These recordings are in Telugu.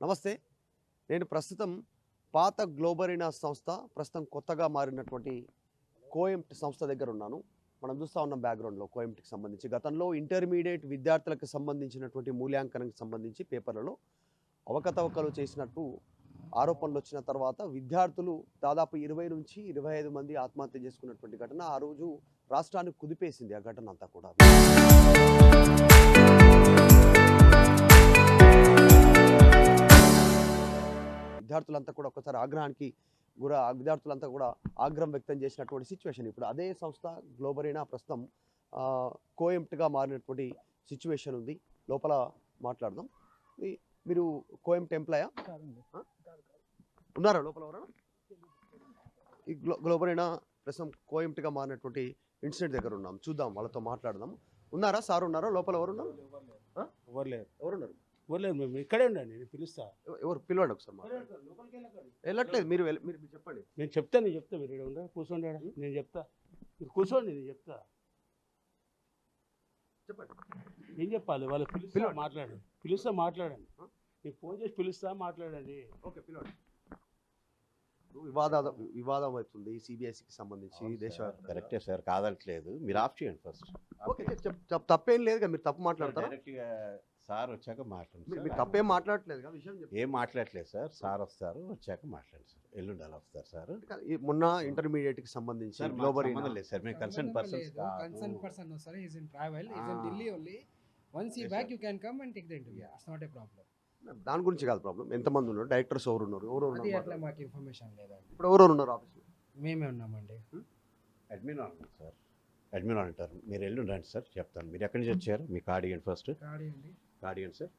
నమస్తే. నేను ప్రస్తుతం పాత గ్లోబరీనా సంస్థ, ప్రస్తుతం కొత్తగా మారినటువంటి కోఎంట్ సంస్థ దగ్గర ఉన్నాను. మనం చూస్తూ ఉన్నాం బ్యాక్గ్రౌండ్లో కోఎంట్కి సంబంధించి గతంలో ఇంటర్మీడియట్ విద్యార్థులకు సంబంధించినటువంటి మూల్యాంకనానికి సంబంధించి పేపర్లలో అవకతవకలు చేసినట్టు ఆరోపణలు వచ్చిన తర్వాత విద్యార్థులు దాదాపు 20 నుంచి 25 మంది ఆత్మహత్య చేసుకున్నటువంటి ఘటన ఆ రోజు రాష్ట్రాన్ని కుదిపేసింది. ఆ ఘటన అంతా కూడా విద్యార్థులంతా కూడా ఒకసారి ఆగ్రహానికి విద్యార్థులంతా కూడా ఆగ్రహం వ్యక్తం చేసినటువంటి సిచ్యువేషన్. ఇప్పుడు అదే సంస్థ గ్లోబరీనా ప్రస్తుతం కోఎంట్గా మారినటువంటి సిచ్యువేషన్ ఉంది. లోపల మాట్లాడదాం. మీరు కోఎంట్ ఎంప్లాయా ఉన్నారా లోపల ఎవరైనా? ఈ గ్లోబరీనా ప్రస్తుతం కోఎంట్గా మారినటువంటి ఇన్సిడెంట్ దగ్గర ఉన్నాం. చూద్దాం, వాళ్ళతో మాట్లాడదాం. ఉన్నారా? సార్ ఉన్నారా? లోపల ఎవరున్నారు? ఎవరున్నారు? మేము ఇక్కడే ఉండండి, నేను పిలుస్తా. ఎవరు పిలవండి ఒకసారి. వెళ్ళట్లేదు, మీరు మీరు చెప్పండి. నేను చెప్తా మీరు ఇక్కడ ఉండ కూర్చోండి. నేను చెప్తా, మీరు కూర్చోండి, నేను చెప్తా. చెప్పండి, ఏం చెప్పాలి? వాళ్ళు పిలుస్తా మాట్లాడండి. మీకు ఫోన్ చేసి పిలుస్తా, మాట్లాడండి. ఓకే, పిలవండి. వివాదం అవుతుంది సిబిఎస్ఈకి సంబంధించి దేశవ్యాప్తంగా. కరెక్టే సార్, కాదట్లేదు. మీరు ఆఫ్ చేయండి ఫస్ట్. ఓకే, తప్పేం లేదు కదా, మీరు తప్పు మాట్లాడతారు. డైరెక్ట్గా సార్ వచ్చాక మాట్లాడండి. మీరు తప్పేం మాట్లాడట్లేదు కదా, విషయం ఏం మాట్లాడలేదు సార్. సార్ వస్తారు, వచ్చాక మాట్లాడండి సార్. ఎల్లుండి అలా వస్తారు సార్. మొన్న ఇంటర్మీడియట్ కి సంబంధించి గ్లోబరీనా లేదు సార్, మేము concern persons. Concerned person no sir, he is in travel, he is in Delhi only. Once he back you can come and take the interview. It's not a problem. దాని గురించి కాదు ప్రాబ్లం. ఎంతమంది ఉన్నారు, డైరెక్టర్స్ ఎవరు ఉన్నారు, అది అట్లా మాకు ఇన్ఫర్మేషన్ లేదండి. ఇప్పుడు ఎవరెవరు ఉన్నారు ఆఫీస్లో? మేమే ఉన్నామండి. అడ్మిన్ ఉంటారు సార్, అడ్మిన్ అంటారు. మీరు ఎల్లుండి రండి సార్, చెప్తాను. మీరు ఎక్కడి నుంచి వచ్చారు? మీ కార్డ్ ఇవ్వండి ఫస్ట్. కార్డ్ ఇవ్వండి సార్.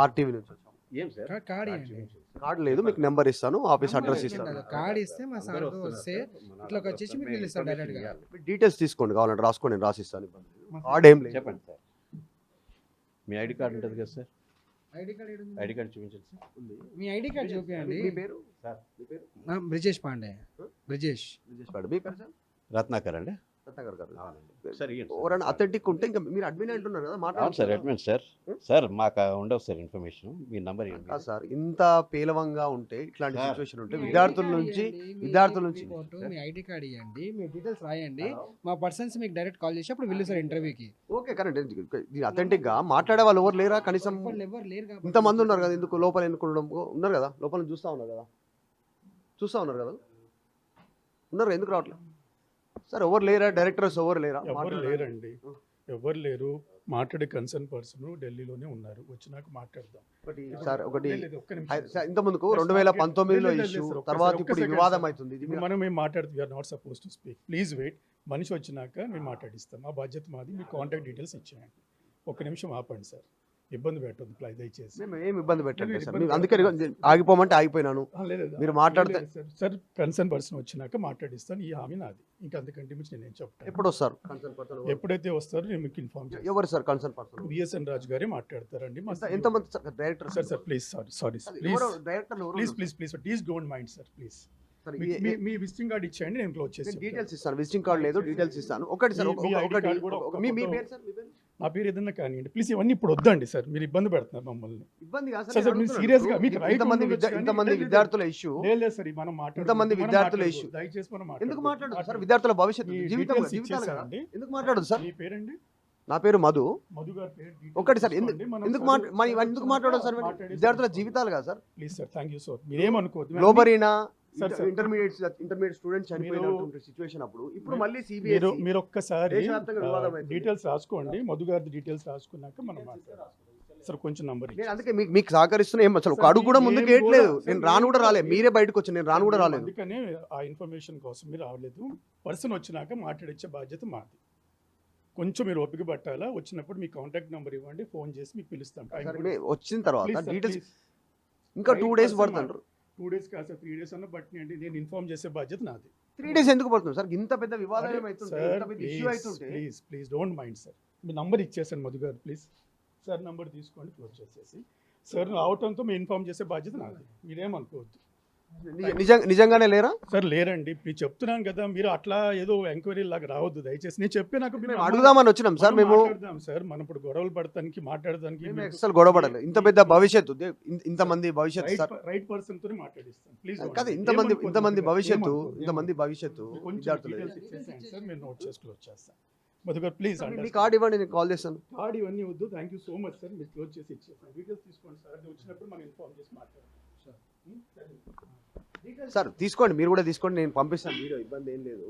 ఆర్టీవీ నుంచి వచ్చాము. ఏం సార్? కార్డ్ ఇవ్వండి. కార్డ్ లేదు, మీకు నెంబర్ ఇస్తాను, ఆఫీస్ అడ్రస్ ఇస్తాను. కార్డ్ ఇస్తే మా సార్ వస్తే ఇట్లోకి వచ్చేసి మీకు పిలుస్తాను డైరెక్ట్ గా. డీటెయిల్స్ తీసుకోండి, కావాలంటే రాసుకోండి, నేను రాసిస్తాను. కార్డ్ ఏం లేదు. చెప్పండి సార్. మీ ఐడి కార్డు ఉంటుంది కదా sir? ID card ID card చూపించండి సార్. మీ ఐడి కార్డ్ చూపించండి. మీ పేరు సార్? మీ పేరు? బ్రిజేష్ పాండే. బ్రిజేష్ పాండే. మీ పేరు సార్? రత్నాకర్ అండి. రత్నాకర్ గారు. సార్ ఎవరైనా అథెంటిక్ ఉంటే, ఇంకా మీరు అడ్మిన్ అంటున్నారు కదా, మాట్లాడండి సార్. Admin sir. సార్ మాకు ఉండవు సార్ ఇన్ఫర్మేషన్. మీ నంబర్ ఇవ్వండి సార్. ఇంత పేలవంగా ఉంటే, ఇట్లాంటి సిచ్యువేషన్ ఉంటే విద్యార్థుల నుంచి మీ ఐడి కార్డ్ ఇవ్వండి, మీ డీటెయిల్స్ రాయండి. మా పర్సన్స్ మీకు డైరెక్ట్ కాల్ చేసి అప్పుడు వెళ్ళు సార్ ఇంటర్వ్యూకి. Okay, correct. అథెంటిక్ గా మాట్లాడే వాళ్ళు ఎవరు లేరా? కనీసం ఎవరు లేరు. ఇంతమంది ఉన్నారు కదా, ఎందుకు లోపల ఎన్నుకోవడం ఉన్నారు కదా, లోపల చూస్తూ ఉన్నారు కదా, ఉన్నారు, ఎందుకు రావట్లేదు సార్? ఎవరు లేరా? డైరెక్టర్స్ ఎవరు లేరా? ఎవరు లేరండి, ఎవరు లేరు. మాట్లాడే కన్సర్న్ పర్సన్ ఢిల్లీలోనే ఉన్నారు, వచ్చినాక మాట్లాడదాం. సార్ ఒకటి ఇంత ముందుకు 2019లో ఇష్యూ, తర్వాత ఇప్పుడు వివాదం అవుతుంది. మనం ఏం మాట్లాడుతుంది, we're not suppose to speak. Please wait. మనిషి వచ్చినాక మేము మాట్లాడిస్తాం. మా బాధ్యత మాది. మీ కాంటాక్ట్ డీటెయిల్స్ ఇచ్చేయండి. ఒక్క నిమిషం ఆపండి సార్, ఇబ్బంది పెట్టద్దు దయచేసి. మేము ఏం ఇబ్బంది పెట్టండి సార్, అందుకే ఆగిపోమంటే ఆగిపోయినాను. మీరు మాట్లాడితే సార్ కన్సర్న్ పర్సన్ వచ్చినాక మాట్లాడిస్తాను, ఈ హామీ నాది. ఇంకా అంతకంటే మించి నేను చెప్తాను. ఎప్పుడు వస్తారు? ఎప్పుడైతే వస్తారో నేను మీకు ఇన్ఫార్మ్ చేస్తాను. ఎవరు సార్ కన్సర్న్ పర్సన్? విఎస్ఎన్ రాజు గారే మాట్లాడతారండి. ఎంతమంది director? Sir please, sorry please don't mind sir, please. Me visiting card ఇచ్చేయండి, నేను క్లోజ్ చేసి డీటెయిల్స్ ఇస్తాను. విజిటింగ్ కార్డ్ లేదు, డీటెయిల్స్ ఇస్తాను. ఒకటి సార్, మీ పేరు సార్? నా పేరు ఏదన్నా కానివ్వండి ప్లీజ్. ఇవన్నీ ఇప్పుడు వద్దండి సార్, మీరు ఇబ్బంది పెడుతున్నారు మమ్మల్ని. ఇబ్బంది కాదు సార్, మీరు సీరియస్ గా మీకు ఇంతమంది విద్యార్థుల ఇష్యూ లేదు సార్. మనం ఇంతమంది విద్యార్థుల ఇష్యూ దయచేసి మనం ఎందుకు మాట్లాడదు సార్? విద్యార్థుల భవిష్యత్తు జీవితాలు ఎందుకు మాట్లాడదు సార్? మీ పేరండి? నా పేరు మధు. మధు గారి పేరు ఒకటి సార్, ఎందుకు మాట్లాడదు సార్? విద్యార్థుల జీవితాలు కదా sir. Please sir, thank you sir. మీరేమనుకోవద్దు. గ్లోబరీనా ఇంటర్మీడియట్ స్టూడెంట్స్ చనిపోయినటువంటి సిచువేషన్ అప్పుడు ఇప్పుడు మళ్ళీ సిబిఎస్ఈ మీరు ఒక్కసారి డీటెయిల్స్ రాసుకోండి. మధు గారి డీటెయిల్స్ రాసుకున్నాక మనం మాట్లాడదాం సార్. కొంచెం నంబర్ నేను అందుకే మీకు సహకరిస్తున్నా. ఏం అసలు ఒక అడుగు కూడా ముందుకు వేయట్లేదు. నేను రాను కూడా రాలేదు, మీరే బయటకు వచ్చి, నేను రాను కూడా రాలేదు. అందుకనే ఆ ఇన్ఫర్మేషన్ కోసం మీరు రావలేదు. పర్సన్ వచ్చినాక మాట్లాడించే బాధ్యత మాది. కొంచెం మీరు ఓపిక పట్టాలా. వచ్చినప్పుడు మీ కాంటాక్ట్ నెంబర్ ఇవ్వండి, ఫోన్ చేసి మీకు పిలుస్తాం. వచ్చిన తర్వాత డీటెయిల్స్ ఇంకా 2 days పడుతుంటారు. 2 days కాదు సార్, 3 days అన్న బట్టి నేను ఇన్ఫార్మ్ చేసే బాధ్యత నాది. 3 days ఎందుకు పడుతుంది సార్? ఇంత పెద్ద వివాదం ఏమైతుంది, ఇంత పెద్ద ఇష్యూ అవుతుంటే. Please don't mind sir. Me number ఇచ్చేసాను మధు గారు, ప్లీజ్ సార్ నంబర్ తీసుకోండి, క్లోజ్ చేసేసి. సార్ రావటంతో మేము ఇన్ఫార్మ్ చేసే బాధ్యత నాది, మీరేమనుకోవద్దు. నిజంగానే లేరా? సార్ లేరండి, మీరు చెప్తున్నాను కదా, మీరు అట్లా ఏదో ఎంక్వైరీ లాగా రావద్దు దయచేసి. నేను చెప్పినాక మీరు మేము అడుగుదామని వచ్చినాం సార్. మేము మాట్లాడదాం సార్, మనం ఇప్పుడు గొడవలు పడటానికి మాట్లాడడానికి మేము అసలు గొడవపడలేదు. ఇంత పెద్ద భవిష్యత్తు, ఇంతమంది భవిష్యత్తు సార్ రైట్ పర్సన్ తోనే మాట్లాడిస్తాం ప్లీజ్. కదా, ఇంతమంది భవిష్యత్తు విద్యార్థులు. సార్ మీరు నోట్ చేసుకుని వచ్చేస్తాం. మధుకర్ ప్లీజ్ మీ కార్డు ఇవ్వండి, నేను కాల్ చేస్తాను. కార్డ్ ఇవన్నీ వద్దు, thank you so much sir, మీరు క్లోజ్ చేసి ఇచ్చేస్తాం. డీటెయిల్స్ తీసుకోండి సార్, అది వచ్చినప్పుడు మనం ఇన్ఫార్మ్ చేసి మాట్లాడతాం. సార్ తీసుకోండి, మీరు కూడా తీసుకోండి, నేను పంపిస్తాను వీడియో, ఇబ్బంది ఏం లేదు.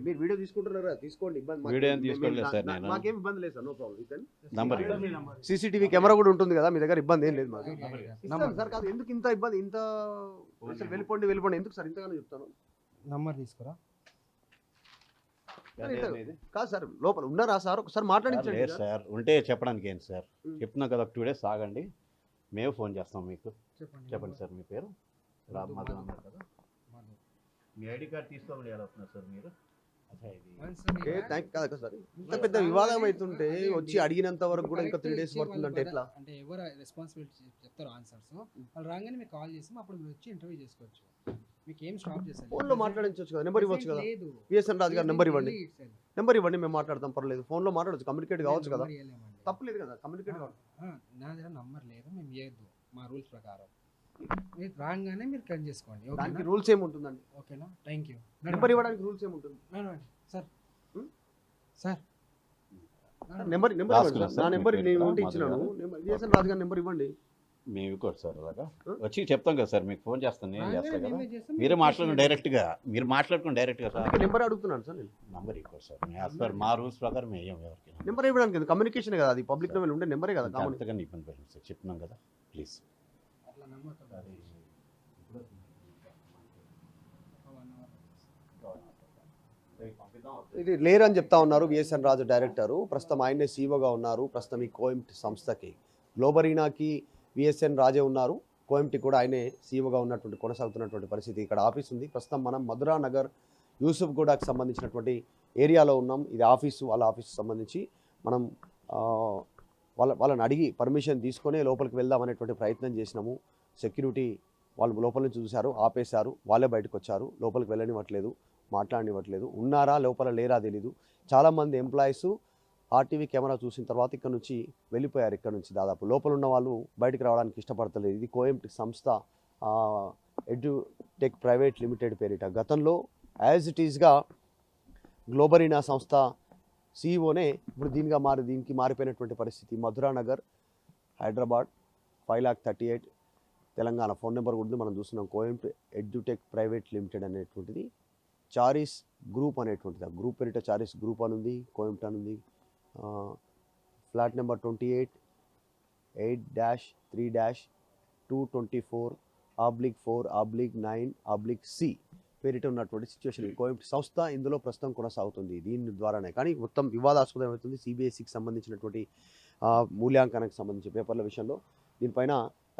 మీరు వీడియో తీసుకుంటున్నారా? తీసుకోండి, ఇబ్బంది వీడియో ఏం తీసుకోలేదు సార్, నేను మాకేం ఇబ్బంది లేదు sir, no problem. Number CCTV camera కూడా ఉంటుంది కదా మీ దగ్గర, ఇబ్బంది ఏం లేదు మాకు. ఇస్తాను సార్, కాదు ఎందుకు ఇంత ఇబ్బంది, ఇంత అసలు వెళ్ళిపోండి ఎందుకు సార్ ఇంతగానో చెప్తాను. నంబర్ తీసుకురా. కాదు సార్, లోపల ఉన్నారా సార్? ఒకసారి మాట్లాడించండి లేదు సార్, ఉంటే చెప్పడానికి ఏంటి సార్, చెప్తున్నా కదా, 2 days ఆగండి, మేము ఫోన్ చేస్తాం మీకు. చెప్పండి సార్, మీ పేరు? రామ్ మాధవ్ అన్నారు కదా, మీ ఐడి కార్డ్ తీసుకోమని ఎలా వస్తున్నారు సార్ మీరు? కాదు సార్, ఇంత పెద్ద వివాదం అవుతుంటే వచ్చి అడిగినంత వరకు కూడా ఇంకా 3 days పడుతుందంటే ఎట్లా? అంటే ఎవరు రెస్పాన్సిబిలిటీ చెప్తారు ఆన్సర్స్, వాళ్ళు రాగానే మీకు కాల్ చేసి అప్పుడు మీరు వచ్చి ఇంటర్వ్యూ చేసుకోవచ్చు. మీకు ఏం స్టాప్ చేస్తారు? ఫోన్లో మాట్లాడించవచ్చు కదా, నెంబర్ ఇవ్వచ్చు కదా. లేదు, విఎస్ఎన్ రాజు గారు నెంబర్ ఇవ్వండి, మేము మాట్లాడతాం, పర్లేదు. ఫోన్లో మాట్లాడచ్చు, కమ్యూనికేట్ కావచ్చు కదా, తప్పలేదు కదా, కమ్యూనికేట్ కావచ్చు. నా దగ్గర నంబర్ లేదు, మేము చేయొద్దు మా రూల్స్ ప్రకారం. మీరు రాగానే మీరు కట్ చేసుకోండి, దానికి ఓకేనా? రూల్స్ ఏముంటుందండి? ఓకేనా, థ్యాంక్ యూ. నెంబర్ ఇవ్వడానికి రూల్స్ ఏముంటుంది? సార్ సార్ నెంబర్ రాసుకున్నా సార్, నా నెంబర్ మీ నేను పేరు ఉంటే మాధవ్ ఇచ్చినాను. గారు. విఎస్ఎన్ రాజు గారి నెంబర్ ఇవ్వండి. మేము ఇవ్వకూడదు సార్, అలాగా వచ్చి చెప్తాం కదా సార్, మీకు ఫోన్ చేస్తాను, నేను చేస్తాను కదా, మేమే చేస్తాం, మీరే మాట్లాడుకుని డైరెక్ట్గా, మీరు మాట్లాడుకుని డైరెక్ట్గా సార్. అందుకే నెంబర్ అడుగుతున్నాను సార్ నేను. నంబర్ ఇవ్వకూడదు సార్, యాజ్ పర్ మా రూల్స్ ప్రకారం వేయం ఎవరికి. నెంబర్ ఇవ్వడానికి కమ్యూనికేషన్ కదా, అది పబ్లిక్ లెవెల్ ఉండే నెంబరే కదా, కామన్. అంతగా ఇబ్బంది పెట్టండి సార్, చెప్తున్నాం కదా ప్లీజ్. అట్లా నంబర్ ఇది లేరని చెప్తా ఉన్నారు విఎస్ఎన్ రాజు డైరెక్టరు. ప్రస్తుతం ఆయనే సీఓగా ఉన్నారు. ప్రస్తుతం ఈ కోయంట్ సంస్థకి, గ్లోబరీనాకి విఎస్ఎన్ రాజే ఉన్నారు. కోయంట్కి కూడా ఆయనే సీఓగా ఉన్నటువంటి కొనసాగుతున్నటువంటి పరిస్థితి. ఇక్కడ ఆఫీస్ ఉంది. ప్రస్తుతం మనం మధురా నగర్ యూసుఫ్గూడకి సంబంధించినటువంటి ఏరియాలో ఉన్నాం. ఇది ఆఫీసు, వాళ్ళ ఆఫీసు సంబంధించి మనం వాళ్ళని అడిగి పర్మిషన్ తీసుకొని లోపలికి వెళ్దాం అనేటువంటి ప్రయత్నం చేసినాము. సెక్యూరిటీ వాళ్ళు లోపల నుంచి చూశారు, ఆపేశారు. వాళ్ళే బయటకు వచ్చారు, లోపలికి వెళ్ళనివ్వట్లేదు, మాట్లాడనివ్వట్లేదు. ఉన్నారా లోపల లేరా తెలీదు. చాలామంది ఎంప్లాయీస్ ఆర్టీవీ కెమెరా చూసిన తర్వాత ఇక్కడ నుంచి వెళ్ళిపోయారు. ఇక్కడ నుంచి దాదాపు లోపల ఉన్న వాళ్ళు బయటకు రావడానికి ఇష్టపడతలేదు. ఇది కోయంట్ సంస్థ, ఎడ్యుటెక్ ప్రైవేట్ లిమిటెడ్ పేరిట. గతంలో యాజ్ ఇట్ ఈస్గా గ్లోబరీనా సంస్థ సీఈఓనే ఇప్పుడు దీనికి మారిపోయినటువంటి పరిస్థితి. మధురా నగర్, హైదరాబాద్, 5,38,000 తెలంగాణ. ఫోన్ నెంబర్ కూడా మనం చూస్తున్నాం. కోయంట్ ఎడ్యుటెక్ ప్రైవేట్ లిమిటెడ్ అనేటువంటిది. చారీస్ గ్రూప్ అనేటువంటిది, ఆ గ్రూప్ పేరిట చారీస్ గ్రూప్ అని ఉంది, కోయంట్ అని ఉంది. ఫ్లాట్ నెంబర్ 28, 8-3-224/4/9/C పేరిట ఉన్నటువంటి సిచ్యువేషన్. కోయంట్ సంస్థ ఇందులో ప్రస్తుతం కొనసాగుతుంది. దీని ద్వారానే కానీ మొత్తం వివాదాస్పదం అవుతుంది. సిబిఎస్ఈకి సంబంధించినటువంటి మూల్యాంకనానికి సంబంధించి పేపర్ల విషయంలో దీనిపైన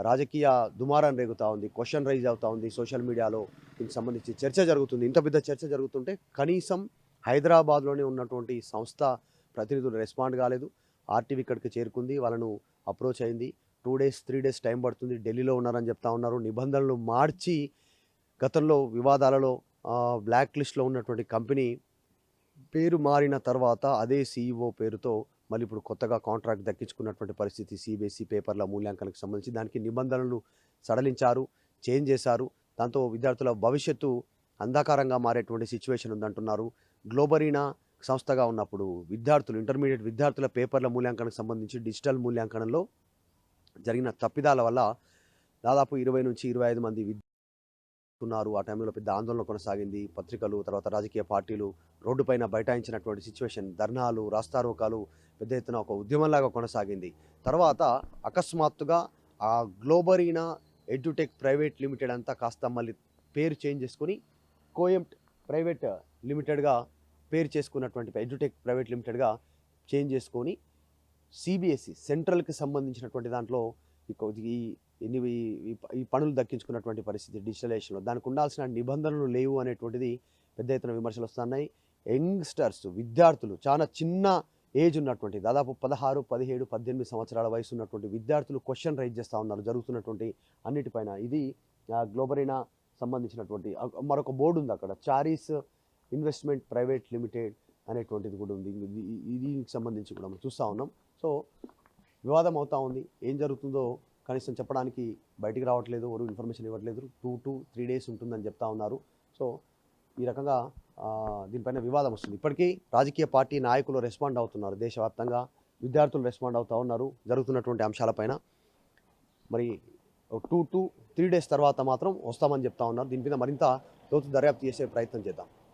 రాజకీయ దుమారం రేగుతూ ఉంది, క్వశ్చన్ రైజ్ అవుతూ ఉంది సోషల్ మీడియాలో. దీనికి సంబంధించి చర్చ జరుగుతుంది. ఇంత పెద్ద చర్చ జరుగుతుంటే కనీసం హైదరాబాద్లోనే ఉన్నటువంటి సంస్థ ప్రతినిధులు రెస్పాండ్ కాలేదు. ఆర్టీవీ ఇక్కడికి చేరుకుంది, వాళ్ళను అప్రోచ్ అయింది. 2 days 3 days టైం పడుతుంది. ఢిల్లీలో ఉన్నారని చెప్తా ఉన్నారు. నిబంధనలు మార్చి గతంలో వివాదాలలో బ్లాక్ లిస్ట్లో ఉన్నటువంటి కంపెనీ పేరు మారిన తర్వాత అదే సీఈఓ పేరుతో మళ్ళీ ఇప్పుడు కొత్తగా కాంట్రాక్ట్ దక్కించుకున్నటువంటి పరిస్థితి. సిబిఎస్ఈ పేపర్ల మూల్యాంకనానికి సంబంధించి దానికి నిబంధనలు సడలించారు, చేంజ్ చేశారు. దాంతో విద్యార్థుల భవిష్యత్తు అంధకారంగా మారేటువంటి సిచ్యువేషన్ ఉందంటున్నారు. గ్లోబరీనా సంస్థగా ఉన్నప్పుడు విద్యార్థులు, ఇంటర్మీడియట్ విద్యార్థుల పేపర్ల మూల్యాంకనానికి సంబంధించి డిజిటల్ మూల్యాంకనంలో జరిగిన తప్పిదాల వల్ల దాదాపు 20 నుంచి 25 మంది ఉన్నారు. ఆ టైంలో పెద్ద ఆందోళన కొనసాగింది. పత్రికలు, తర్వాత రాజకీయ పార్టీలు రోడ్డుపైన బైఠాయించినటువంటి సిచ్యువేషన్, ధర్నాలు, రాస్తారోకాలు పెద్ద ఎత్తున ఒక ఉద్యమంలాగా కొనసాగింది. తర్వాత అకస్మాత్తుగా ఆ గ్లోబరీనా ఎడ్యుటెక్ ప్రైవేట్ లిమిటెడ్ అంతా కాస్త మళ్ళీ పేరు చేంజ్ చేసుకుని కోయంట్ ప్రైవేట్ లిమిటెడ్గా పేరు చేసుకున్నటువంటి ఎడ్యుటెక్ ప్రైవేట్ లిమిటెడ్గా చేంజ్ చేసుకొని సిబిఎస్ఈ సెంట్రల్కి సంబంధించినటువంటి దాంట్లో ఈ పనులు దక్కించుకున్నటువంటి పరిస్థితి డిజిటలైజేషన్లో. దానికి ఉండాల్సిన నిబంధనలు లేవు అనేటువంటిది పెద్ద ఎత్తున విమర్శలు వస్తున్నాయి. యంగ్స్టర్స్, విద్యార్థులు, చాలా చిన్న ఏజ్ ఉన్నటువంటి దాదాపు 16, 17, 18 సంవత్సరాల వయసు ఉన్నటువంటి విద్యార్థులు క్వశ్చన్ రైజ్ చేస్తూ ఉన్నారు జరుగుతున్నటువంటి అన్నిటిపైన. ఇది గ్లోబరీనా సంబంధించినటువంటి మరొక బోర్డు ఉంది అక్కడ, చారీస్ ఇన్వెస్ట్మెంట్ ప్రైవేట్ లిమిటెడ్ అనేటువంటిది కూడా ఉంది. దీనికి సంబంధించి కూడా మనం చూస్తూ ఉన్నాం. సో వివాదం అవుతూ ఉంది. ఏం జరుగుతుందో కనీసం చెప్పడానికి బయటికి రావట్లేదు, ఎవరు ఇన్ఫర్మేషన్ ఇవ్వట్లేదు. 2 to 3 days ఉంటుందని చెప్తా ఉన్నారు. సో ఈ రకంగా దీనిపైన వివాదం వస్తుంది. ఇప్పటికీ రాజకీయ పార్టీ నాయకులు రెస్పాండ్ అవుతున్నారు, దేశవ్యాప్తంగా విద్యార్థులు రెస్పాండ్ అవుతూ ఉన్నారు జరుగుతున్నటువంటి అంశాలపైన. మరి 2 to 3 days తర్వాత మాత్రం వస్తామని చెప్తా ఉన్నారు. దీని మీద మరింత లోతు దర్యాప్తు చేసే ప్రయత్నం చేద్దాం.